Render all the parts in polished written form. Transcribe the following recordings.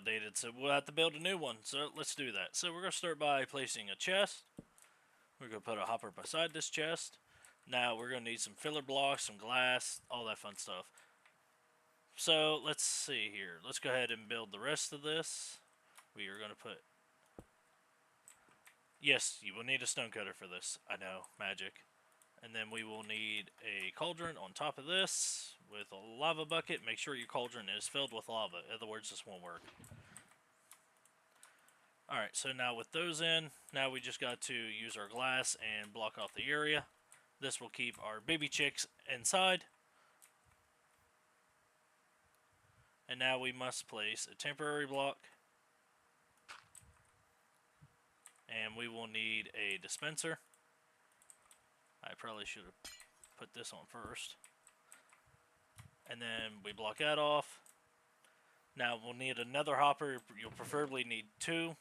outdated, so we'll have to build a new one. So let's do that. So we're going to start by placing a chest. We're going to put a hopper beside this chest. Now we're going to need some filler blocks, some glass, all that fun stuff. So let's see here. Let's go ahead and build the rest of this. We are going to put... Yes, you will need a stone cutter for this. I know, magic. And then we will need a cauldron on top of this with a lava bucket. Make sure your cauldron is filled with lava. In other words, this won't work. Alright, so now with those in, now we just got to use our glass and block off the area. This will keep our baby chicks inside. And now we must place a temporary block. And we will need a dispenser. I probably should have put this on first. And then we block that off. Now we'll need another hopper. You'll preferably need 2.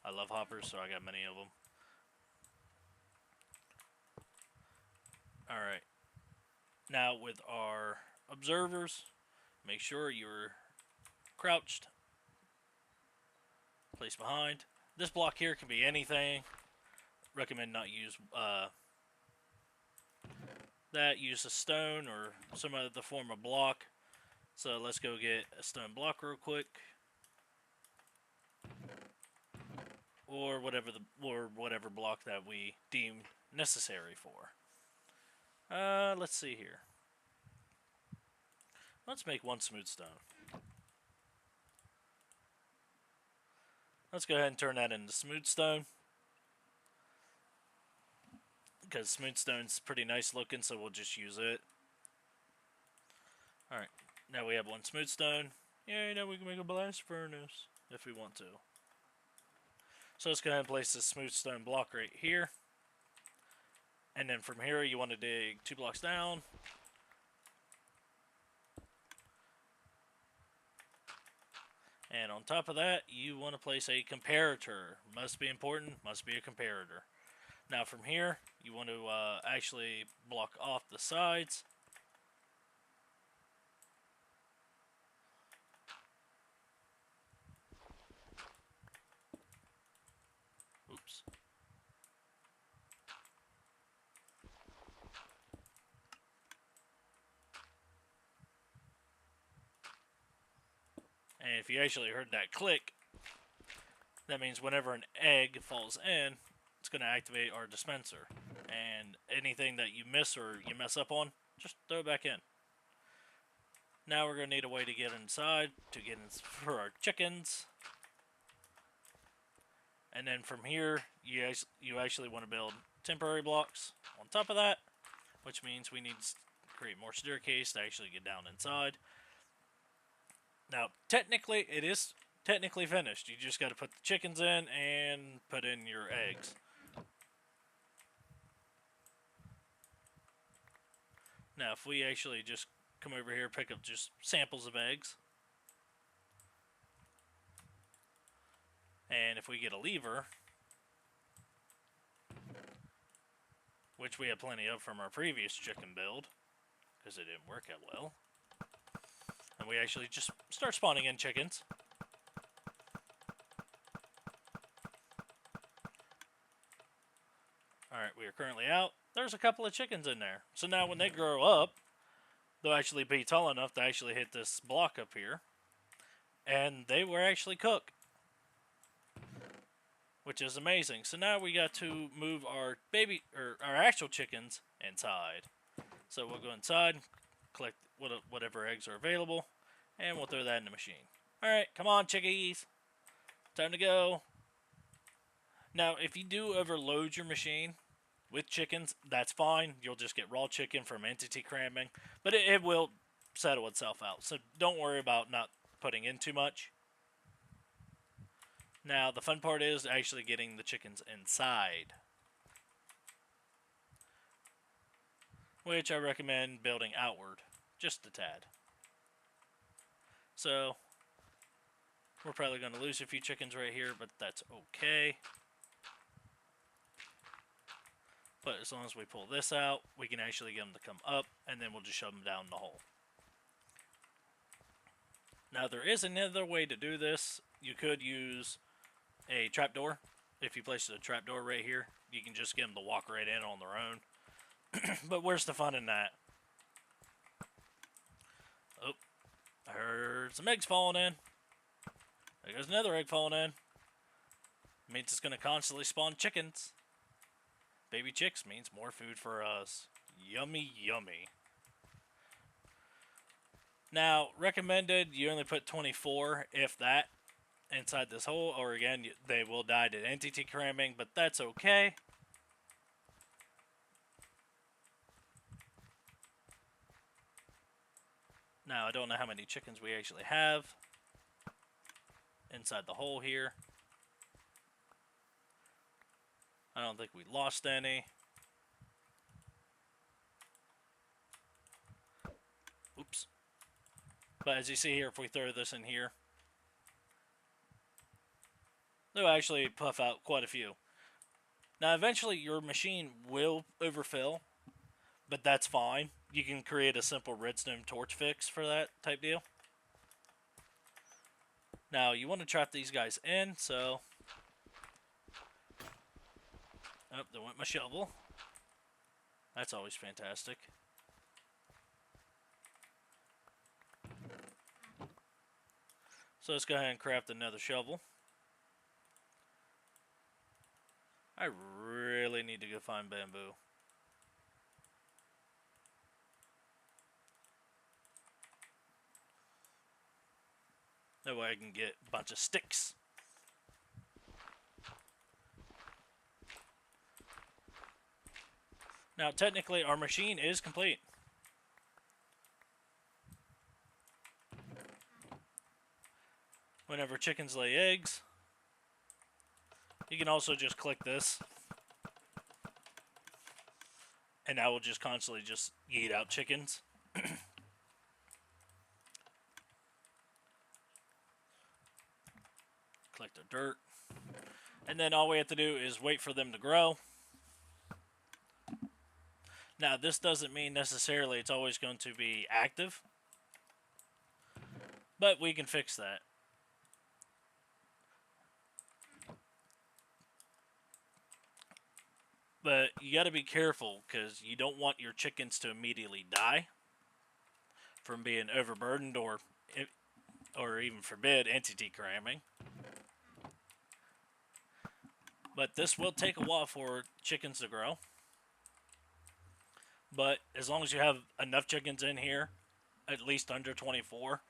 I love hoppers, so I got many of them. Alright. Now with our observers, make sure you're crouched. Place behind. This block here can be anything. Recommend not use that. Use a stone or some other form of block. So let's go get a stone block real quick. Or whatever block that we deem necessary for. Let's see here. Let's make 1 smooth stone. Let's go ahead and turn that into smooth stone. Because smooth stone's pretty nice looking, so we'll just use it. Alright, now we have 1 smooth stone. Yeah, now we can make a blast furnace if we want to. So let's go ahead and place this smooth stone block right here. And then from here, you want to dig 2 blocks down. And on top of that, you want to place a comparator. Must be important, must be a comparator. Now from here, you want to actually block off the sides. Oops. And if you actually heard that click, that means whenever an egg falls in, it's going to activate our dispenser. And anything that you miss or you mess up on, just throw it back in. Now we're going to need a way to get inside, to get in for our chickens. And then from here, you actually want to build temporary blocks on top of that, which means we need to create more staircase to actually get down inside. Now, technically, it is technically finished. You just got to put the chickens in and put in your eggs. Now, if we actually just come over here, pick up just samples of eggs. And if we get a lever, which we had plenty of from our previous chicken build, because it didn't work out well. And we actually just start spawning in chickens. Alright, we are currently out. There's a couple of chickens in there. So now when they grow up, they'll actually be tall enough to actually hit this block up here. And they will actually cook. Which is amazing. So now we got to move our our actual chickens inside. So we'll go inside, collect whatever eggs are available, and we'll throw that in the machine. Alright, come on chickies. Time to go. Now, if you do overload your machine with chickens, that's fine. You'll just get raw chicken from entity cramming. But it will settle itself out. So don't worry about not putting in too much. Now, the fun part is actually getting the chickens inside. Which I recommend building outward. Just a tad. So, we're probably going to lose a few chickens right here, but that's okay. But as long as we pull this out, we can actually get them to come up, and then we'll just shove them down the hole. Now there is another way to do this. You could use a trapdoor. If you place a trapdoor right here, you can just get them to walk right in on their own. But where's the fun in that? Oh, I heard some eggs falling in. There goes another egg falling in. Means it's going to constantly spawn chickens. Baby chicks means more food for us. Yummy, yummy. Now, recommended, you only put 24, if that, inside this hole, or again, they will die to entity cramming, but that's okay. Now, I don't know how many chickens we actually have inside the hole here. I don't think we lost any. Oops. But as you see here, if we throw this in here, they'll actually puff out quite a few. Now, eventually, your machine will overfill, but that's fine. You can create a simple redstone torch fix for that type deal. Now, you want to trap these guys in, so... Oh, there went my shovel. That's always fantastic. So let's go ahead and craft another shovel. I really need to go find bamboo. That way I can get a bunch of sticks. Now, technically, our machine is complete. Whenever chickens lay eggs, you can also just click this. And that will just constantly just eat out chickens. Collect their dirt. And then all we have to do is wait for them to grow. Now, this doesn't mean necessarily it's always going to be active. But we can fix that. But you got to be careful because you don't want your chickens to immediately die from being overburdened or even forbid entity cramming. But this will take a while for chickens to grow. But as long as you have enough chickens in here, at least under 24,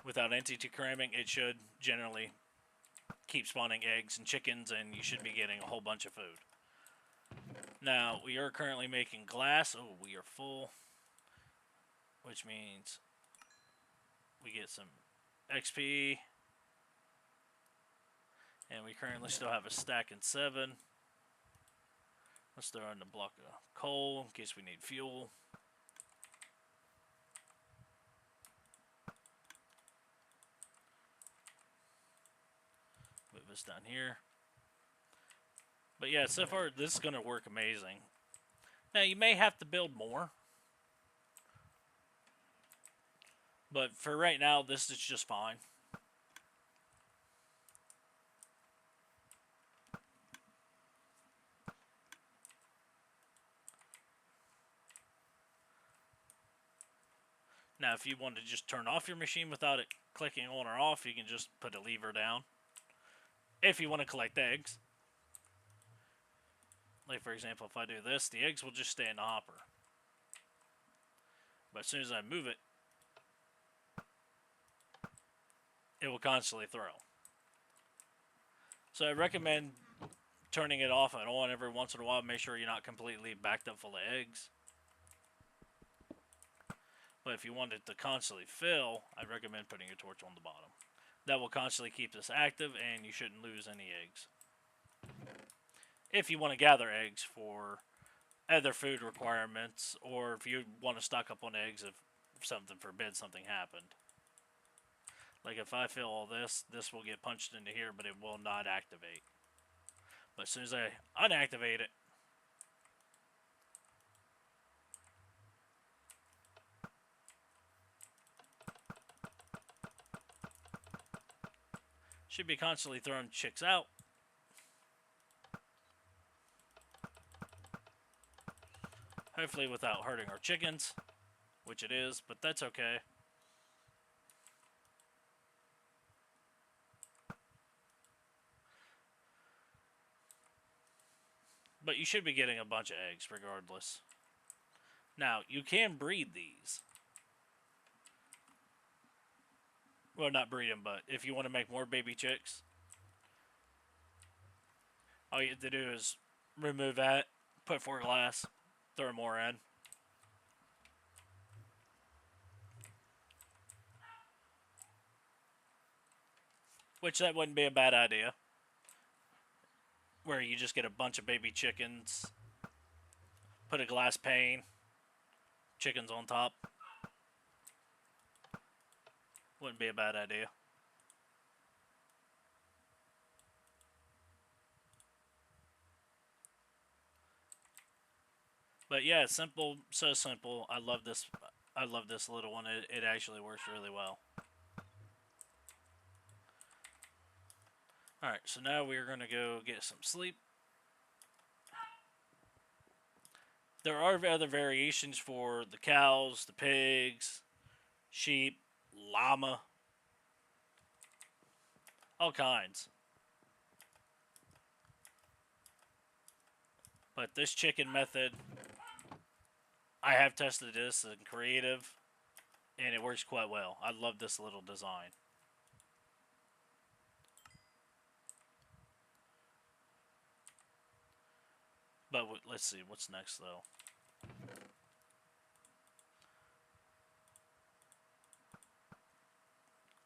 without entity cramming, it should generally keep spawning eggs and chickens, and you should be getting a whole bunch of food. Now, we are currently making glass. Oh, we are full. Which means we get some XP. And we currently still have a stack and 7. Let's throw in a block of coal in case we need fuel. Move this down here. But yeah, so far this is going to work amazing. Now you may have to build more. But for right now, this is just fine. Now, if you want to just turn off your machine without it clicking on or off, you can just put a lever down. If you want to collect eggs. Like, for example, if I do this, the eggs will just stay in the hopper. But as soon as I move it, it will constantly throw. So I recommend turning it off and on every once in a while. Make sure you're not completely backed up full of eggs. But if you want it to constantly fill, I recommend putting your torch on the bottom. That will constantly keep this active, and you shouldn't lose any eggs. If you want to gather eggs for other food requirements, or if you want to stock up on eggs if something forbids something happened. Like if I fill all this, this will get punched into here, but it will not activate. But as soon as I unactivate it, Should be constantly throwing chicks out. Hopefully without hurting our chickens, which it is, but that's okay. But you should be getting a bunch of eggs regardless. Now, you can breed these. Well, not breed them, but if you want to make more baby chicks, all you have to do is remove that, put 4 glass, throw more in. Which that wouldn't be a bad idea. Where you just get a bunch of baby chickens, put a glass pane, chickens on top. Wouldn't be a bad idea. But yeah, simple, so simple. I love this. I love this little one. It actually works really well. Alright, so now we're going to go get some sleep. There are other variations for the cows, the pigs, sheep, llama, all kinds. But this chicken method, I have tested this in creative, and it works quite well. I love this little design. But let's see, what's next though?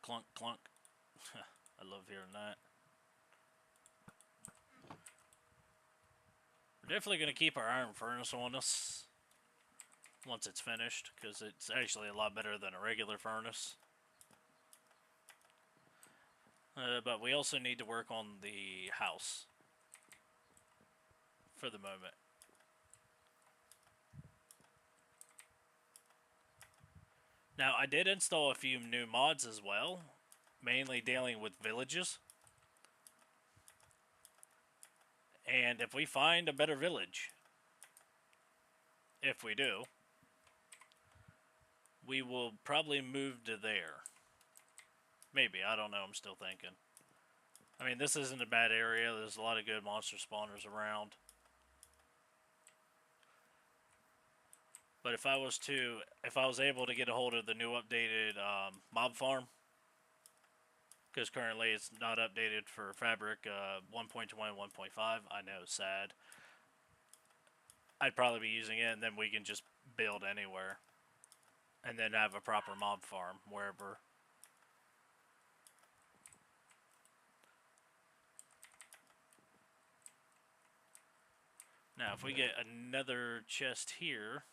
Clunk, clunk. I love hearing that. We're definitely going to keep our iron furnace on us once it's finished, because it's actually a lot better than a regular furnace. But we also need to work on the house for the moment. Now, I did install a few new mods as well, mainly dealing with villages. And if we find a better village, if we do, we will probably move to there. Maybe, I don't know, I'm still thinking. I mean, this isn't a bad area, there's a lot of good monster spawners around. But if I was able to get a hold of the new updated mob farm, because currently it's not updated for Fabric 1.21 1.5, I know, sad. I'd probably be using it, and then we can just build anywhere. And then have a proper mob farm wherever. Now, if we get another chest here,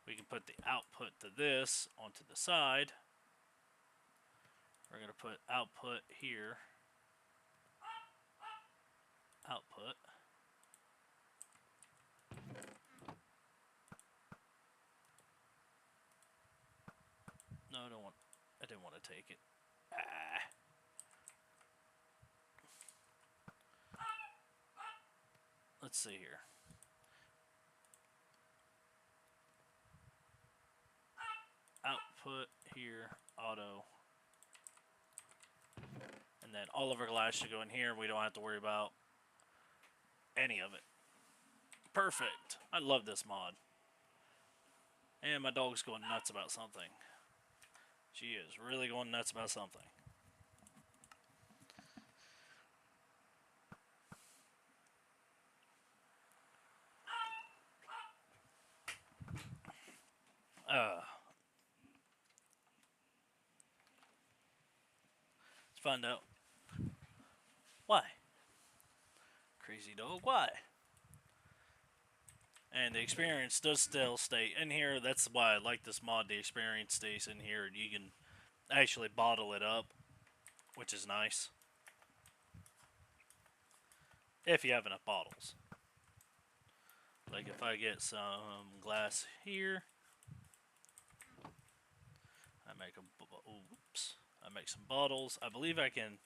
we can put the output to this onto the side. We're going to put output here. Output. No, I didn't want to take it. Let's see here. Output here, auto. And then all of our glass should go in here. We don't have to worry about any of it. Perfect. I love this mod. And my dog's going nuts about something. She is really going nuts about something. Let's find out. Why? Crazy dog, why? And the experience does still stay in here. That's why I like this mod. The experience stays in here, and you can actually bottle it up, which is nice. If you have enough bottles. Like if I get some glass here, I make a, oops, I make some bottles. I believe I can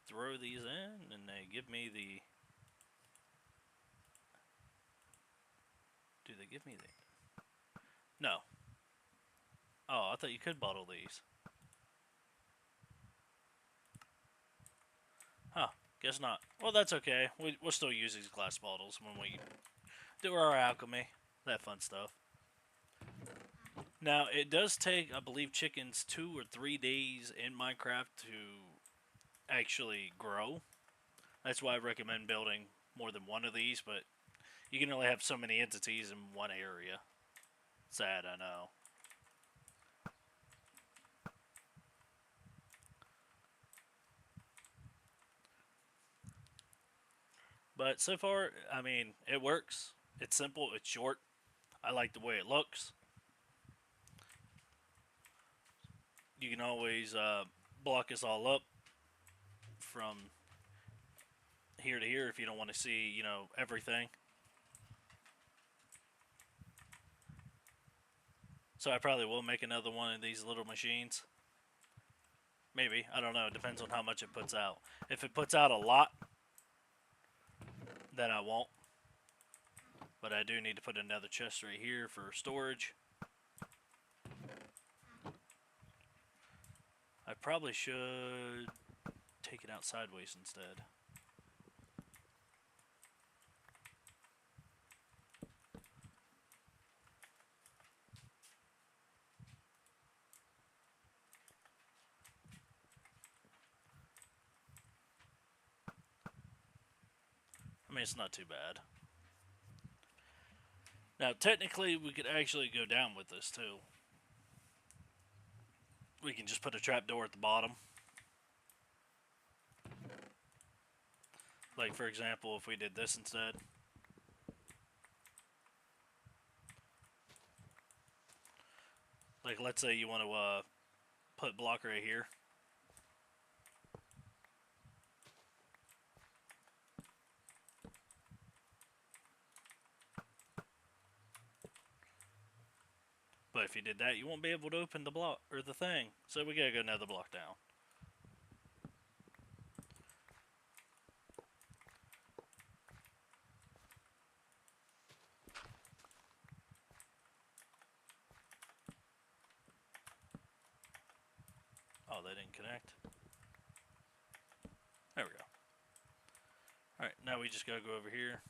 throw these in and they give me the... Do they give me the... No. Oh, I thought you could bottle these. Huh. Guess not. Well, that's okay. We'll still use these glass bottles when we do our alchemy. That fun stuff. Now, it does take, I believe, chickens 2 or 3 days in Minecraft to actually grow. That's why I recommend building more than one of these, but you can only have so many entities in one area. Sad, I know. But so far, I mean, it works. It's simple, it's short. I like the way it looks. You can always block us all up from here to here if you don't want to see, you know, everything. So I probably will make another one of these little machines. Maybe. I don't know. It depends on how much it puts out. If it puts out a lot, then I won't. But I do need to put another chest right here for storage. I probably should take it out sideways instead. I mean, it's not too bad. Now, technically, we could actually go down with this, too. We can just put a trapdoor at the bottom. Like, for example, if we did this instead. Like, let's say you want to put block right here. But if you did that, you won't be able to open the block, or the thing. So we gotta go another block down. Oh, they didn't connect. There we go. Alright, now we just gotta go over here.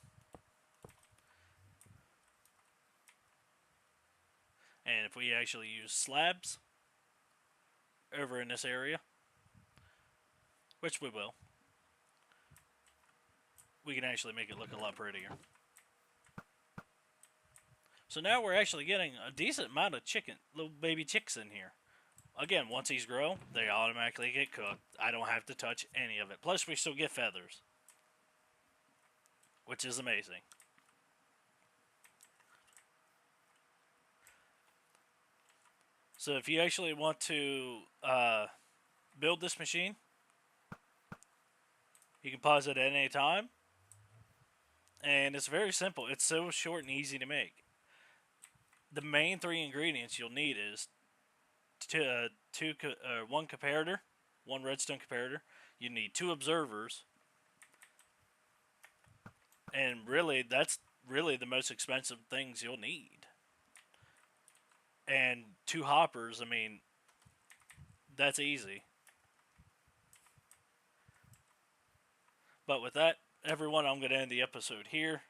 And if we actually use slabs over in this area, which we will, we can actually make it look a lot prettier. So now we're actually getting a decent amount of little baby chicks in here. Again, once these grow, they automatically get cooked. I don't have to touch any of it. Plus, we still get feathers, which is amazing. So if you actually want to build this machine, you can pause it at any time. And it's very simple. It's so short and easy to make. The main 3 ingredients you'll need is one comparator, one redstone comparator. You need 2 observers. And really, that's really the most expensive things you'll need. And 2 hoppers, I mean, that's easy. But with that, everyone, I'm going to end the episode here.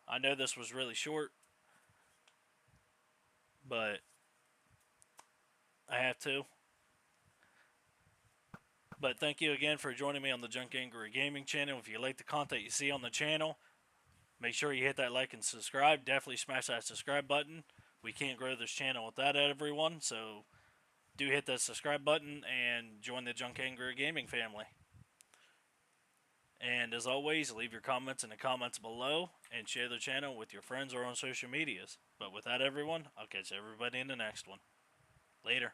I know this was really short, but I have to. But thank you again for joining me on the Junk Angry Gaming channel. If you like the content you see on the channel, make sure you hit that like and subscribe. Definitely smash that subscribe button. We can't grow this channel without everyone, so do hit that subscribe button and join the Junk Angry Gaming family. And as always, leave your comments in the comments below and share the channel with your friends or on social medias. But with that, everyone, I'll catch everybody in the next one. Later.